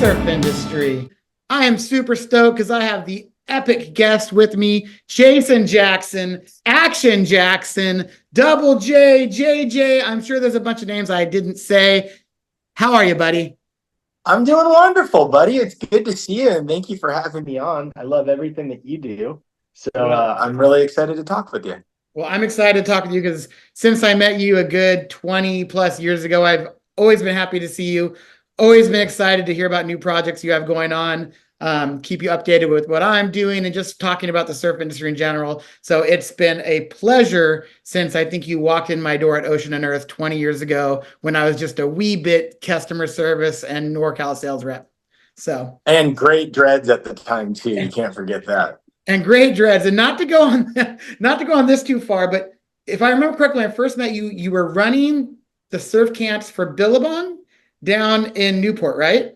surf industry. I am super stoked because I have the epic guest with me, Jason Jackson, Action Jackson, Double J, JJ. I'm sure there's a bunch of names I didn't say. How are you, buddy? I'm doing wonderful, buddy. It's good to see you, and thank you for having me on. I love everything that you do. So Well, I'm really excited to talk with you. well, I'm excited to talk with you because since I met you a good 20 plus years ago, I've always been happy to see you. Always been excited to hear about new projects you have going on. Keep you updated with what I'm doing and just talking about the surf industry in general. So it's been a pleasure since I think you walked in my door at Ocean and Earth 20 years ago when I was just a wee bit customer service and NorCal sales rep. So And great dreads at the time too. You can't forget that. and great dreads. And not to go on not to go on this too far, but if I remember correctly, when I first met you, you were running the surf camps for Billabong down in Newport, right?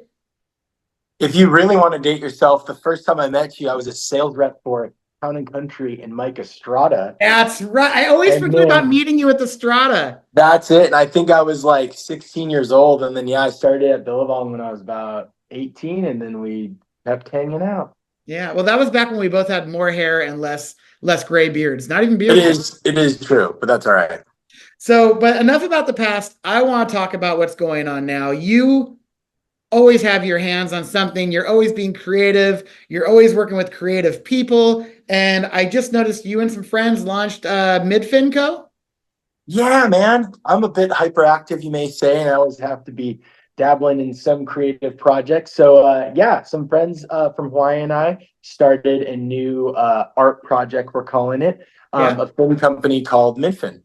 If you really want to date yourself, the first time I met you, I was a sales rep for Town and Country in Mike Estrada. That's right. I always And forget about then meeting you at the Strata. that's it. And I think I was like 16 years old. And then, yeah, I started at Billabong when I was about 18. And then we kept hanging out. Yeah, well, that was back when we both had more hair and less gray beards. Not even It beards. is, it is true, but that's all right. So, but enough about the past. I want to talk about what's going on now. You always have your hands on something. You're always being creative. You're always working with creative people. And I just noticed you and some friends launched Midfinco. Yeah, man. I'm a bit hyperactive, you may say, and I always have to be dabbling in some creative projects. So, yeah, some friends from Hawaii and I started a new art project, we're calling it, Yeah. a film company called Midfin.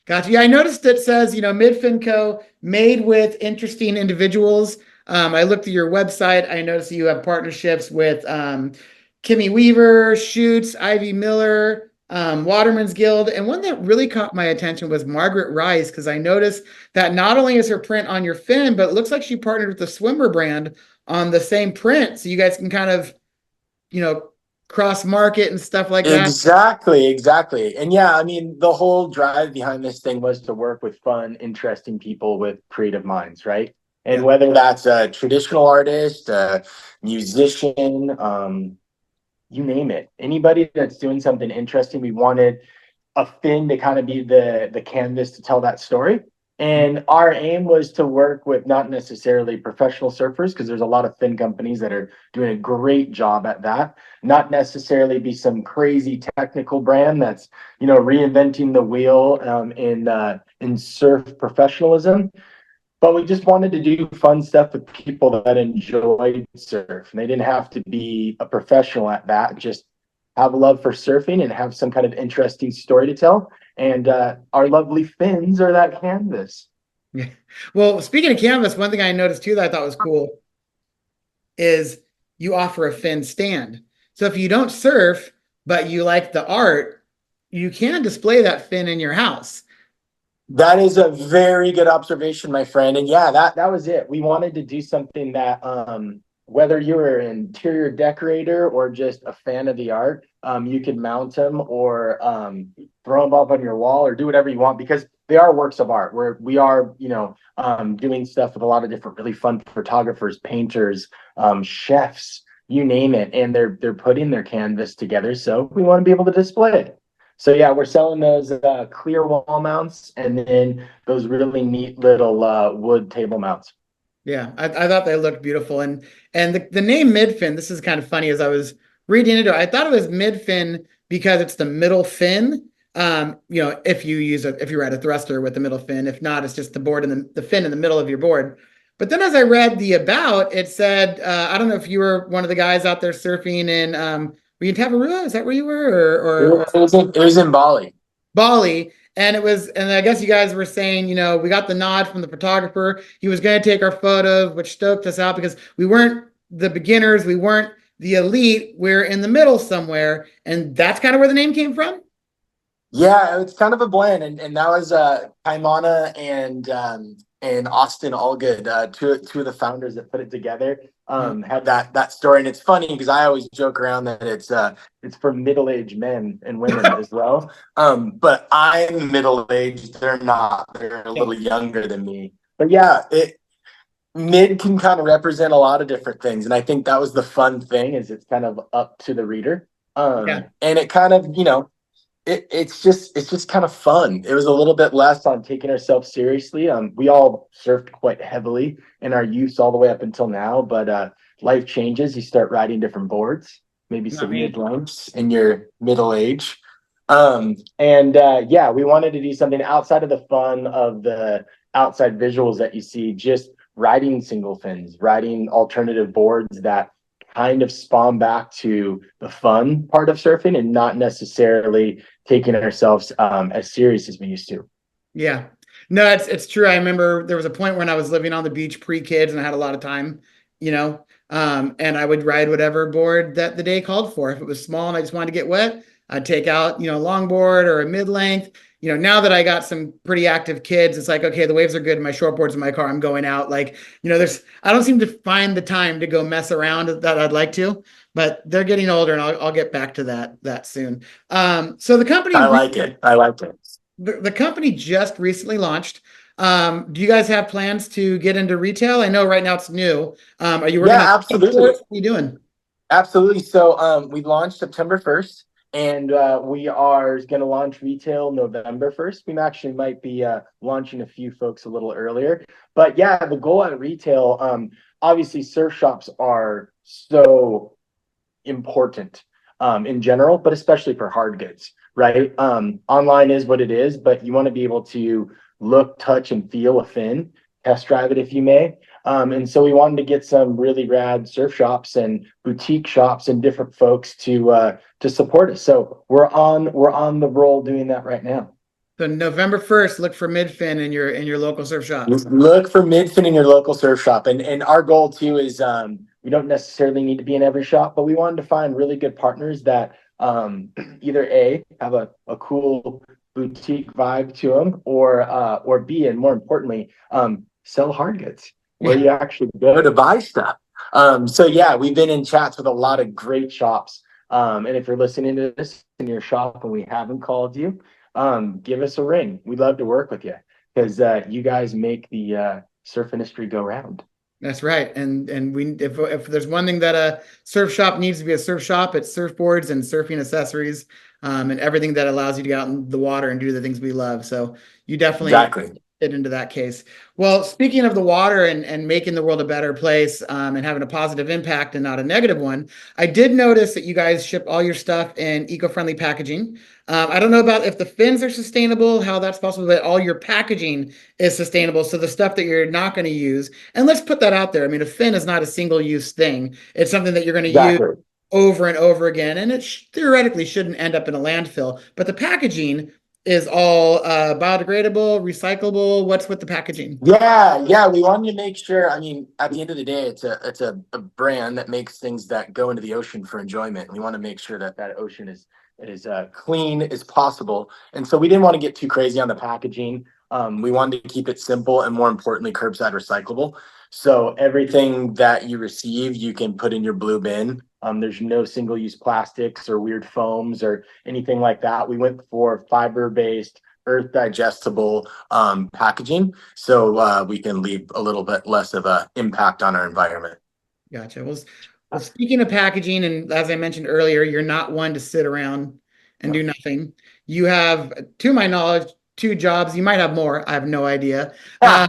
Gotcha. Yeah, I noticed it says, Midfinco made with interesting individuals. I looked at your website. I noticed that you have partnerships with Kimmy Weaver, Shoots, Ivy Miller, Waterman's Guild. And one that really caught my attention was Margaret Rice, because I noticed that not only is her print on your fin, but it looks like she partnered with the swimmer brand on the same print. So you guys can kind of, you know, cross market and stuff like that. Exactly, exactly. And yeah, I mean, the whole drive behind this thing was to work with fun, interesting people with creative minds, right? And Yeah. whether that's a traditional artist, a musician, you name it, anybody that's doing something interesting, we wanted a fin to kind of be the canvas to tell that story. And our aim was to work with not necessarily professional surfers, because there's a lot of fin companies that are doing a great job at that. Not necessarily be some crazy technical brand that's, reinventing the wheel in surf professionalism. But we just wanted to do fun stuff with people that enjoyed surf. And they didn't have to be a professional at that, just have a love for surfing and have some kind of interesting story to tell. And our lovely fins are that canvas. Yeah. Well, speaking of canvas, one thing I noticed too that I thought was cool is you offer a fin stand. So if you don't surf, but you like the art, you can display that fin in your house. That is a very good observation, my friend. And yeah, that was it. We wanted to do something that whether you were an interior decorator or just a fan of the art, you could mount them or throw them up on your wall or do whatever you want, because they are works of art. We are, doing stuff with a lot of different really fun photographers, painters, chefs, you name it, and they're putting their canvas together. So we want to be able to display it. So yeah, we're selling those clear wall mounts and then those really neat little wood table mounts. Yeah, I thought they looked beautiful. And the name midfin, this is kind of funny as I was reading into it. I thought it was midfin because it's the middle fin. If you ride a thruster with the middle fin. If not, it's just the board and the fin in the middle of your board. But then as I read the about, it said, I don't know if you were one of the guys out there surfing in were you in Tavarua? Is that where you were? Or It was in Bali. Bali. And I guess you guys were saying, we got the nod from the photographer. He was going to take our photos, which stoked us out because we weren't the beginners. We weren't the elite. We're in the middle somewhere. And that's kind of where the name came from. Yeah, it's kind of a blend, and that was Kaimana and Austin Allgood, two of the founders that put it together. Had that story, and it's funny because I always joke around that it's for middle-aged men and women as well. But I'm middle-aged; they're not. They're a little younger than me. But yeah, mid can kind of represent a lot of different things, and I think that was the fun thing, is it's kind of up to the reader. Yeah. And it kind of, it's just kind of fun. It was a little bit less on taking ourselves seriously. We all surfed quite heavily in our youth all the way up until now, but life changes. You start riding different boards, maybe Not some me. mid lengths in your middle age. And yeah, we wanted to do something outside of the fun of the outside visuals that you see, just riding single fins, riding alternative boards that kind of spawn back to the fun part of surfing and not necessarily taking ourselves as serious as we used to. Yeah. No, it's true. I remember there was a point when I was living on the beach pre-kids and I had a lot of time, and I would ride whatever board that the day called for. If it was small and I just wanted to get wet, I'd take out, a longboard or a mid-length. Now that I got some pretty active kids, it's like, okay, the waves are good. My shortboard's in my car. I'm going out. Like, I don't seem to find the time to go mess around that I'd like to, but they're getting older and I'll get back to that soon. So the company I like it. I like it. the company just recently launched. Do you guys have plans to get into retail? I know right now it's new. Are you working on Yeah, absolutely. what are you doing? Absolutely. So we launched September 1st, and we are going to launch retail November 1st. We actually might be launching a few folks a little earlier. But yeah, the goal at retail, obviously surf shops are so important in general, but especially for hard goods, right? Online is what it is, but you want to be able to look, touch, and feel a fin, test drive it if you may. And so we wanted to get some really rad surf shops and boutique shops and different folks to support us. So we're on the roll doing that right now. So November 1st, look for Midfin in your local surf shop. Look for midfin in your local surf shop, and our goal too is we don't necessarily need to be in every shop, but we wanted to find really good partners that either A, have a cool boutique vibe to them, or B, and more importantly, sell hard goods where Yeah. you actually go to buy stuff. So yeah, we've been in chats with a lot of great shops. And if you're listening to this in your shop and we haven't called you, give us a ring. We'd love to work with you because you guys make the surf industry go round. That's right. And we if there's one thing that a surf shop needs to be a surf shop, it's surfboards and surfing accessories, and everything that allows you to get out in the water and do the things we love. So you definitely Exactly. fit into that case. Well, speaking of the water and making the world a better place, and having a positive impact and not a negative one, I did notice that you guys ship all your stuff in eco-friendly packaging. I don't know about if the fins are sustainable, how that's possible, but all your packaging is sustainable. So the stuff that you're not going to use, and let's put that out there. I mean, a fin is not a single use thing. It's something that you're going to use Exactly. over and over again, and it theoretically shouldn't end up in a landfill. But the packaging is all biodegradable, recyclable. What's with the packaging? Yeah, yeah. We wanted to make sure. I mean, at the end of the day, it's a brand that makes things that go into the ocean for enjoyment. We want to make sure that that ocean is clean as possible. And so we didn't want to get too crazy on the packaging. We wanted to keep it simple and more importantly, curbside recyclable. So everything that you receive, you can put in your blue bin. There's no single-use plastics or weird foams or anything like that. We went for fiber-based, earth digestible packaging, so we can leave a little bit less of a impact on our environment. Gotcha. Well, speaking of packaging, and as I mentioned earlier, you're not one to sit around and do nothing. You have, to my knowledge, two jobs. You might have more. I have no idea. Yeah,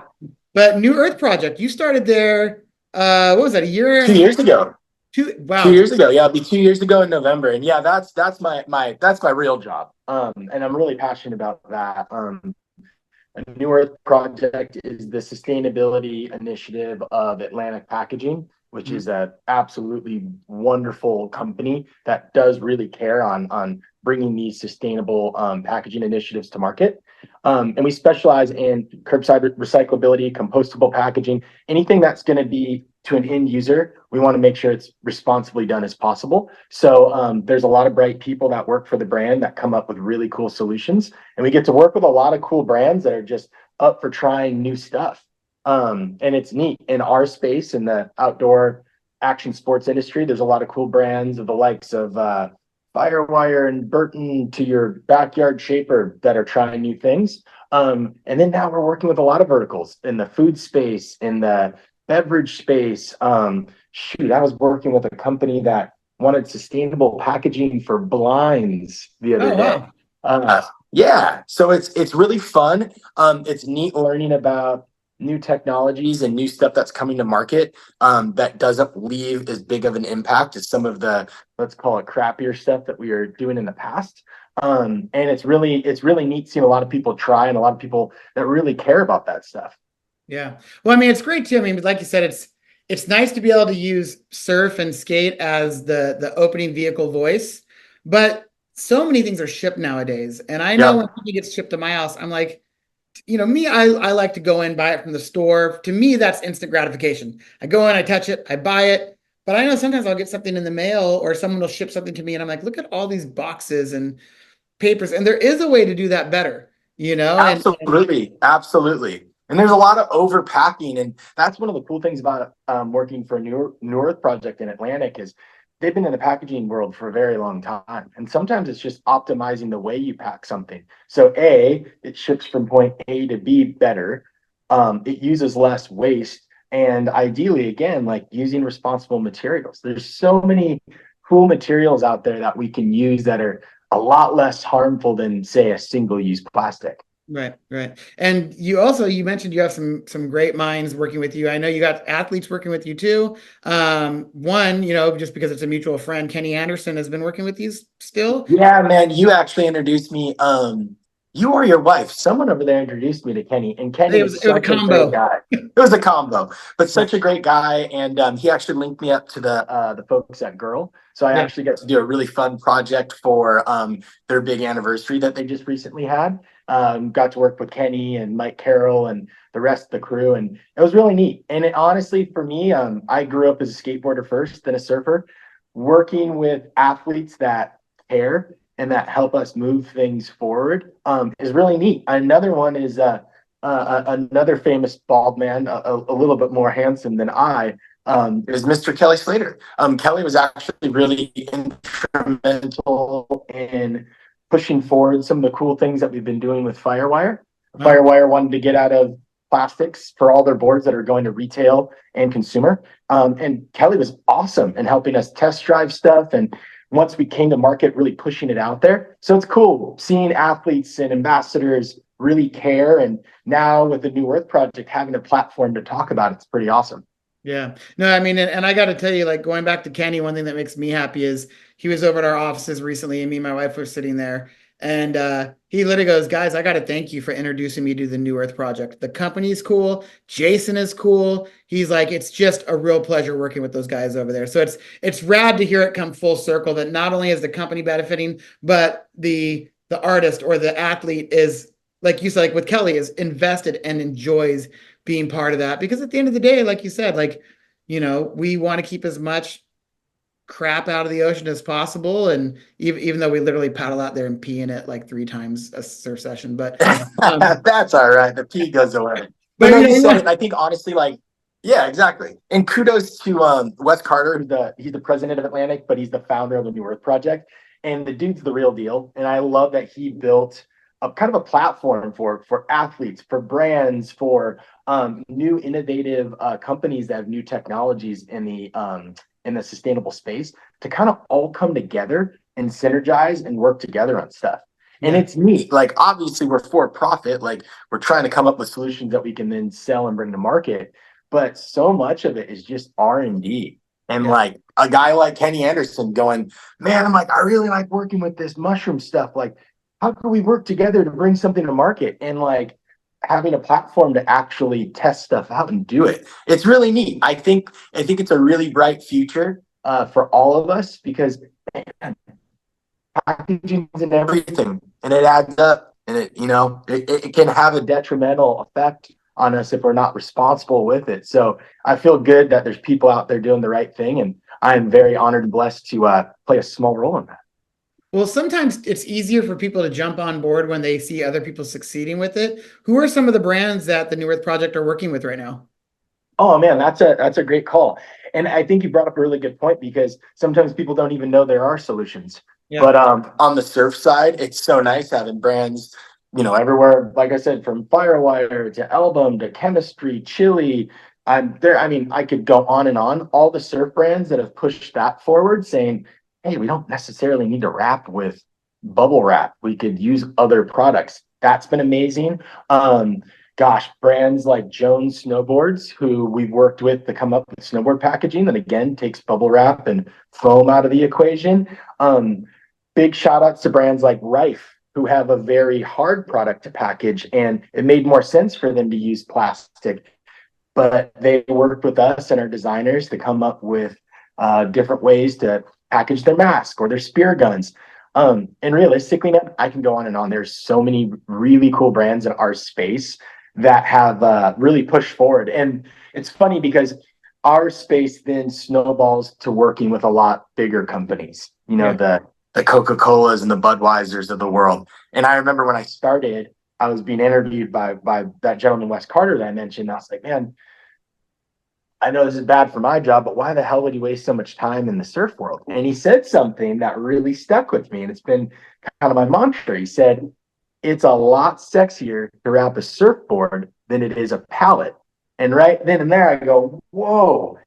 But New Earth Project, you started there, what was that, a year and two a half? years ago. Two, Two wow. years ago, yeah, it'll be 2 years ago in November, and yeah, that's my real job. And I'm really passionate about that. A New Earth Project is the sustainability initiative of Atlantic Packaging, which is a absolutely wonderful company that does really care on bringing these sustainable packaging initiatives to market. And we specialize in curbside recyclability, compostable packaging, anything that's going to be to an end user. We want to make sure it's responsibly done as possible. So there's a lot of bright people that work for the brand that come up with really cool solutions. And we get to work with a lot of cool brands that are just up for trying new stuff. And it's neat in our space in the outdoor action sports industry. There's a lot of cool brands of the likes of Firewire and Burton to your backyard shaper that are trying new things. And then now we're working with a lot of verticals in the food space, in the beverage space. Shoot, I was working with a company that wanted sustainable packaging for blinds the other Oh, day. wow. Yeah, so it's really fun. It's neat learning about new technologies and new stuff that's coming to market, that doesn't leave as big of an impact as some of the, let's call it, crappier stuff that we were doing in the past. And it's really neat seeing a lot of people try, and a lot of people that really care about that stuff. Yeah. Well, I mean, it's great too. I mean, like you said, it's nice to be able to use surf and skate as the opening vehicle voice, but so many things are shipped nowadays. And I know when Yep. something gets shipped to my house, I'm like, me, I like to go in, buy it from the store. To me, that's instant gratification. I go in, I touch it, I buy it. But I know sometimes I'll get something in the mail or someone will ship something to me and I'm like, look at all these boxes and papers. And there is a way to do that better, and Absolutely, absolutely. And there's a lot of overpacking, and that's one of the cool things about working for a New Earth project in Atlantic is they've been in the packaging world for a very long time, and sometimes it's just optimizing the way you pack something. So A, it ships from point A to B better. It uses less waste, and ideally, again, like using responsible materials. There's so many cool materials out there that we can use that are a lot less harmful than, say, a single-use plastic. right, right. And you mentioned you have some great minds working with you. I know you got athletes working with you too. One, just because it's a mutual friend, Kenny Anderson has been working with you still. Yeah, man, you actually introduced me. You or your wife, someone over there introduced me to Kenny, and Kenny is It was a such a great combo. guy. It was a combo, but Yeah, such a great guy, and he actually linked me up to the folks at Girl. So I yeah, actually got to do a really fun project for their big anniversary that they just recently had. Got to work with Kenny and Mike Carroll and the rest of the crew, and it was really neat. And it honestly, for me, I grew up as a skateboarder first, then a surfer. Working with athletes that care and that help us move things forward, is really neat. Another one is another famous bald man, a little bit more handsome than I, is Mr. Kelly Slater. Kelly was actually really instrumental in pushing forward some of the cool things that we've been doing with Firewire. wow. Firewire wanted to get out of plastics for all their boards that are going to retail and consumer. And Kelly was awesome in helping us test drive stuff. And once we came to market, really pushing it out there. So it's cool seeing athletes and ambassadors really care. And now with the New Earth Project, having a platform to talk about it's pretty awesome. Yeah. No, I mean, and I got to tell you, like going back to Kenny, one thing that makes me happy is he was over at our offices recently, and me and my wife were sitting there, and he literally goes, "Guys, I got to thank you for introducing me to the New Earth Project. The company's cool. Jason is cool. He's like, it's just a real pleasure working with those guys over there. So it's rad to hear it come full circle that not only is the company benefiting, but the artist or the athlete is, like you said, like with Kelly, is invested and enjoys being part of that, because at the end of the day, like you said, like we want to keep as much crap out of the ocean as possible, and even though we literally paddle out there and pee in it like 3 times a surf session, but That's all right. The P goes away. But but no, you you know we said it. want, I think honestly, like, yeah, exactly. And kudos to Wes Carter, he's the president of Atlantic, but he's the founder of the New Earth Project. And the dude's the real deal. And I love that he built a kind of a platform for athletes, for brands, for new innovative companies that have new technologies in the sustainable space to kind of all come together and synergize and work together on stuff. And yeah, it's neat. Like, obviously, we're for profit. Like, we're trying to come up with solutions that we can then sell and bring to market. But so much of it is just R&D. And yeah, like a guy like Kenny Anderson going, man, I'm like, I really like working with this mushroom stuff. Like, how can we work together to bring something to market? And like having a platform to actually test stuff out and do it. It's really neat. I think it's a really bright future for all of us because man, packaging and everything, and it adds up, and it can have a detrimental effect on us if we're not responsible with it. So I feel good that there's people out there doing the right thing, and I am very honored and blessed to play a small role in that. well, sometimes it's easier for people to jump on board when they see other people succeeding with it. Who are some of the brands that the New Earth Project are working with right now? Oh man, that's a great call. And I think you brought up a really good point because sometimes people don't even know there are solutions. Yeah, But on the surf side, it's so nice having brands, everywhere, like I said, from Firewire to Album to Chemistry, Chili, I'm there. I mean, I could go on and on. All the surf brands that have pushed that forward, saying, "Hey, we don't necessarily need to wrap with bubble wrap. We could use other products." That's been amazing. Gosh, brands like Jones Snowboards, who we've worked with to come up with snowboard packaging that again takes bubble wrap and foam out of the equation. Big shout outs to brands like Rife, who have a very hard product to package, and it made more sense for them to use plastic, but they worked with us and our designers to come up with different ways to package their mask or their spear guns. And realistically, man, I can go on and on. There's so many really cool brands in our space that have really pushed forward. And it's funny because our space then snowballs to working with a lot bigger companies, you know, Yeah. the Coca-Colas and the Budweisers of the world. And I remember when I started, I was being interviewed by that gentleman, Wes Carter, that I mentioned. I was like, man, I know this is bad for my job, but why the hell would he waste so much time in the surf world? And he said something that really stuck with me, and it's been kind of my mantra. He said, it's a lot sexier to wrap a surfboard than it is a pallet. And right then and there, I go, whoa,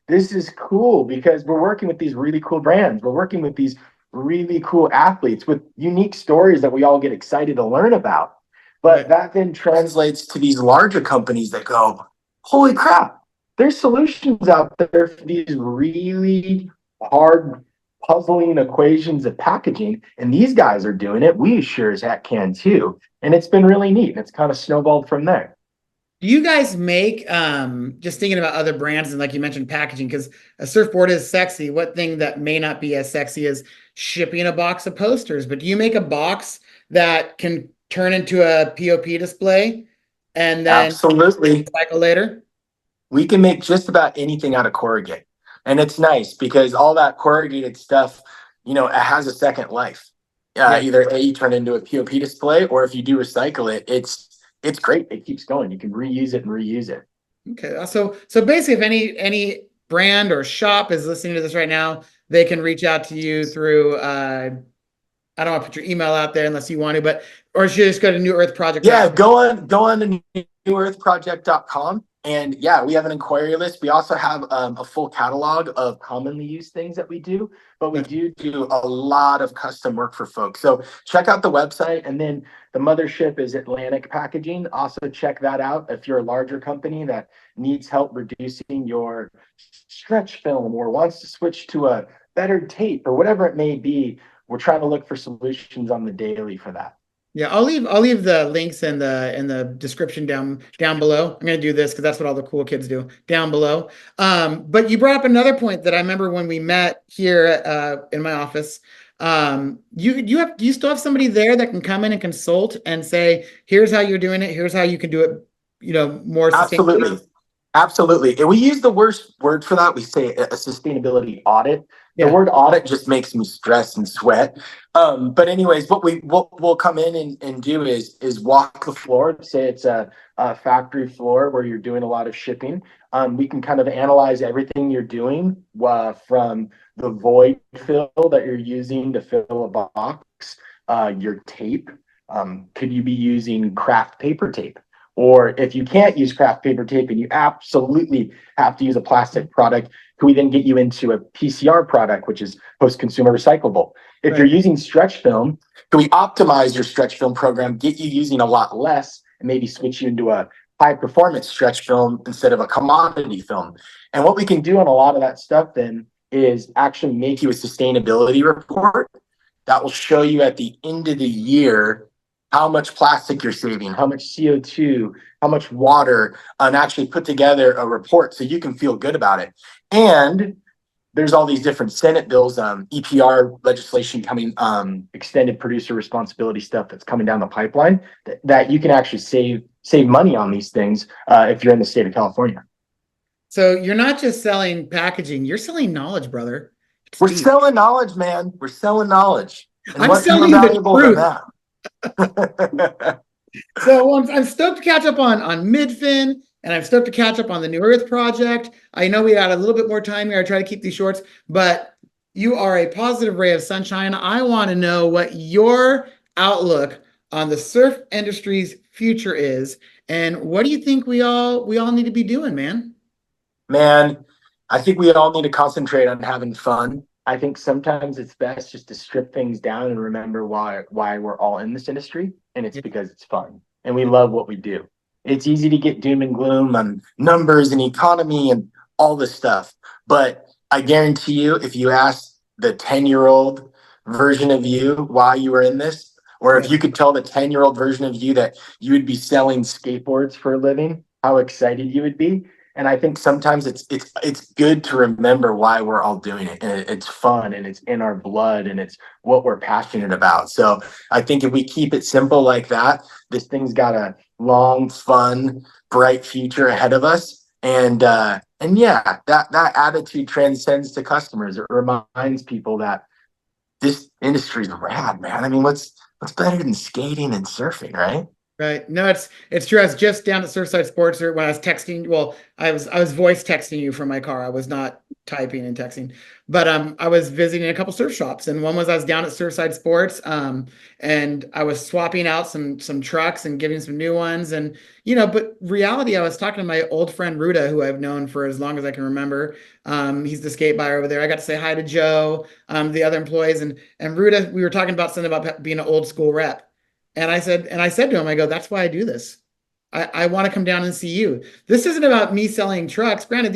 this is cool because we're working with these really cool brands. We're working with these really cool athletes with unique stories that we all get excited to learn about. But that then translates to these larger companies that go, holy crap, there's solutions out there for these really hard puzzling equations of packaging, and these guys are doing it. We sure as heck can too. And it's been really neat. And it's kind of snowballed from there. Do you guys make just thinking about other brands and like you mentioned packaging because a surfboard is sexy. What thing that may not be as sexy as shipping a box of posters, but do you make a box that can turn into a POP display and then Absolutely. cycle later? We can make just about anything out of corrugate. And it's nice because all that corrugated stuff, you know, it has a second life. Yeah. Either A, you turn it into a POP display, or if you do recycle it, it's great. It keeps going. You can reuse it and reuse it. Okay. So basically if any brand or shop is listening to this right now, they can reach out to you through I don't want to put your email out there unless you want to, but or should you just go to newearthproject.com? Yeah, go on to newearthproject.com. And yeah, we have an inquiry list. We also have a full catalog of commonly used things that we do, but we do a lot of custom work for folks. So check out the website, and then the mothership is Atlantic Packaging. Also check that out if you're a larger company that needs help reducing your stretch film or wants to switch to a better tape or whatever it may be. We're trying to look for solutions on the daily for that. Yeah, I'll leave the links in the description down below. I'm gonna do this because that's what all the cool kids do down below. But you brought up another point that I remember when we met here in my office. Do you still have somebody there that can come in and consult and say, here's how you're doing it, here's how you can do it, more sustainably? Absolutely. Absolutely. And we use the worst word for that. We say a sustainability audit. The Yeah. word audit just makes me stress and sweat. But anyways, what we'll come in and do is walk the floor. Say it's a factory floor where you're doing a lot of shipping. We can kind of analyze everything you're doing from the void fill that you're using to fill a box, your tape. Could you be using craft paper tape? Or if you can't use craft paper tape and you absolutely have to use a plastic product, can we then get you into a PCR product, which is post-consumer recyclable? If you're using stretch film, can we optimize your stretch film program, get you using a lot less, and maybe switch you into a high performance stretch film instead of a commodity film? And what we can do on a lot of that stuff then is actually make you a sustainability report that will show you at the end of the year how much plastic you're saving, how much CO2, how much water, and actually put together a report so you can feel good about it. And there's all these different Senate bills, EPR legislation coming, extended producer responsibility stuff that's coming down the pipeline that you can actually save money on these things if you're in the state of California. So you're not just selling packaging, you're selling knowledge, brother. We're selling knowledge, man. We're selling knowledge. And I'm what's more selling you the valuable than truth. that? So I'm stoked to catch up on Midfin, and I'm stoked to catch up on the New Earth project. I know we got a little bit more time here. I try to keep these shorts, but you are a positive ray of sunshine. I want to know what your outlook on the surf industry's future is, and what do you think we all need to be doing, man? Man, I think we all need to concentrate on having fun. I think sometimes it's best just to strip things down and remember why we're all in this industry, and it's Yeah. because it's fun and we love what we do. It's easy to get doom and gloom on numbers and economy and all this stuff, but I guarantee you, if you ask the 10-year-old version of you why you were in this, or if Yeah. you could tell the 10-year-old version of you that you would be selling skateboards for a living, how excited you would be. And I think sometimes it's good to remember why we're all doing it. And it's fun and it's in our blood and it's what we're passionate about. So I think if we keep it simple like that, this thing's got a long, fun, bright future ahead of us. And yeah, that attitude transcends to customers. It reminds people that this industry is rad, man. I mean, what's better than skating and surfing, right? Right. No, it's true. I was just down at Surfside Sports when I was texting. Well, I was voice texting you from my car. I was not typing and texting, but I was visiting a couple surf shops, and one was I was down at Surfside Sports, and I was swapping out some trucks and giving some new ones, and but reality, I was talking to my old friend Ruda, who I've known for as long as I can remember. He's the skate buyer over there. I got to say hi to Joe, the other employees, and Ruda. We were talking about something about being an old school rep. And I said to him, I go, that's why I do this. I want to come down and see you. This isn't about me selling trucks. Granted,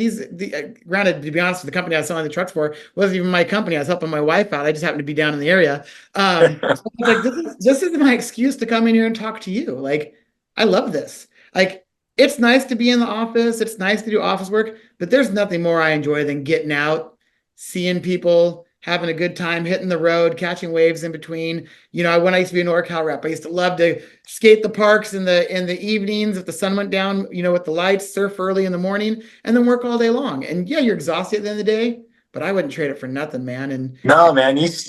granted, to be honest, the company I was selling the trucks for wasn't even my company. I was helping my wife out. I just happened to be down in the area. I was like, this is my excuse to come in here and talk to you. Like, I love this. Like, it's nice to be in the office. It's nice to do office work, but there's nothing more I enjoy than getting out, seeing people, having a good time, hitting the road, catching waves in between. When I used to be an NorCal rep, I used to love to skate the parks in the evenings if the sun went down, with the lights, surf early in the morning, and then work all day long. And yeah, you're exhausted at the end of the day, but I wouldn't trade it for nothing, man. No, man, you just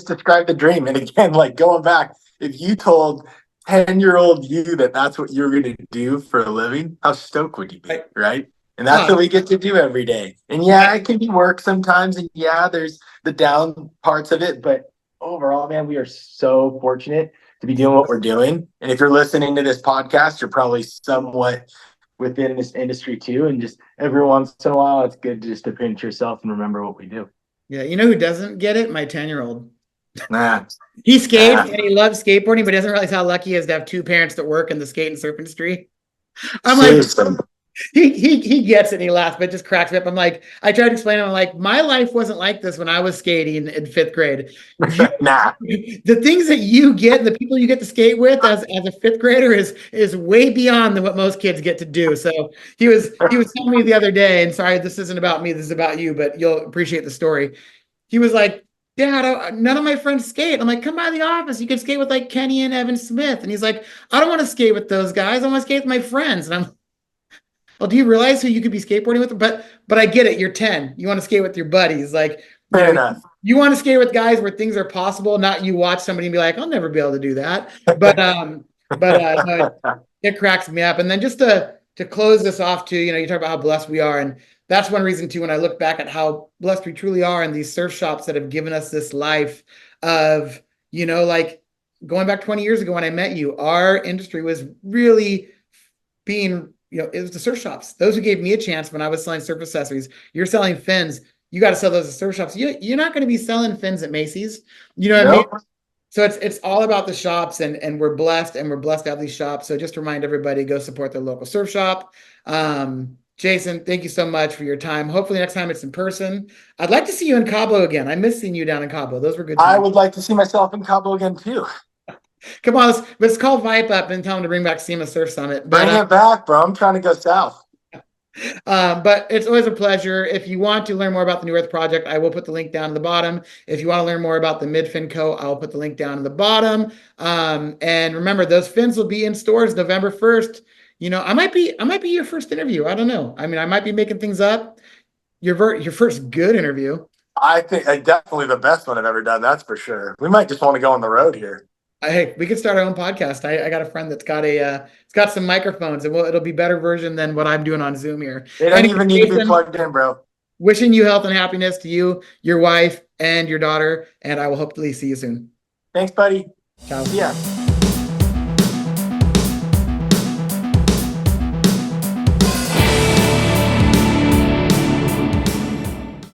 described the dream. And again, like going back, if you told 10-year-old you that that's what you're going to do for a living, how stoked would you be, I, right? And that's what oh, we get to do every day. And yeah, right. it can be work sometimes, and yeah, there's the down parts of it, but overall, man, we are so fortunate to be doing what we're doing. And if you're listening to this podcast, you're probably somewhat within this industry too. And just every once in a while, it's good just to pinch yourself and remember what we do. Yeah, you know who doesn't get it? My 10-year-old. Nah, He skates nah. and he loves skateboarding, but doesn't realize how lucky he is to have two parents that work in the skate and surf industry. I'm like, Seriously. he gets it and he laughs, but it just cracks me up. I'm like, I tried to explain to him, I'm like, my life wasn't like this when I was skating in fifth grade. You, Nah. the things that you get and the people you get to skate with as a fifth grader is way beyond than what most kids get to do. So he was telling me the other day, and sorry, this isn't about me, this is about you, but you'll appreciate the story. He was like, Dad, none of my friends skate. I'm like, come by the office. You can skate with like Kenny and Evan Smith. And he's like, I don't want to skate with those guys. I want to skate with my friends. And I'm, well, do you realize who you could be skateboarding with? But I get it. You're 10. You want to skate with your buddies. Like, Fair enough. you want to skate with guys where things are possible, not you watch somebody and be like, I'll never be able to do that. No, it cracks me up. And then just to close this off too, you talk about how blessed we are. And that's one reason too, when I look back at how blessed we truly are in these surf shops that have given us this life of, like going back 20 years ago when I met you, our industry was really being, it was the surf shops. Those who gave me a chance when I was selling surf accessories. You're selling fins. You got to sell those at surf shops. You're not going to be selling fins at Macy's. You know what I mean? Nope. So it's all about the shops, and we're blessed to have these shops. So just to remind everybody, go support their local surf shop. Jason, thank you so much for your time. Hopefully next time it's in person. I'd like to see you in Cabo again. I miss seeing you down in Cabo. Those were good I times. would like to see myself in Cabo again too. Come on, let's call Vipe up and tell them to bring back SEMA Surf Summit. Bring it back, bro. I'm trying to go south. But it's always a pleasure. If you want to learn more about the New Earth Project, I will put the link down in the bottom. If you want to learn more about the Midfin Co., I'll put the link down in the bottom. And remember, those fins will be in stores November 1st. I might be your first interview. I don't know. I mean, I might be making things up. Your first good interview. I think definitely the best one I've ever done. That's for sure. We might just want to go on the road here. Hey, we could start our own podcast. I got a friend that's got it's got some microphones, and it'll be better version than what I'm doing on Zoom here. They don't even need to be plugged in, bro. Wishing you health and happiness to you, your wife, and your daughter, and I will hopefully see you soon. Thanks, buddy. Ciao. Yeah.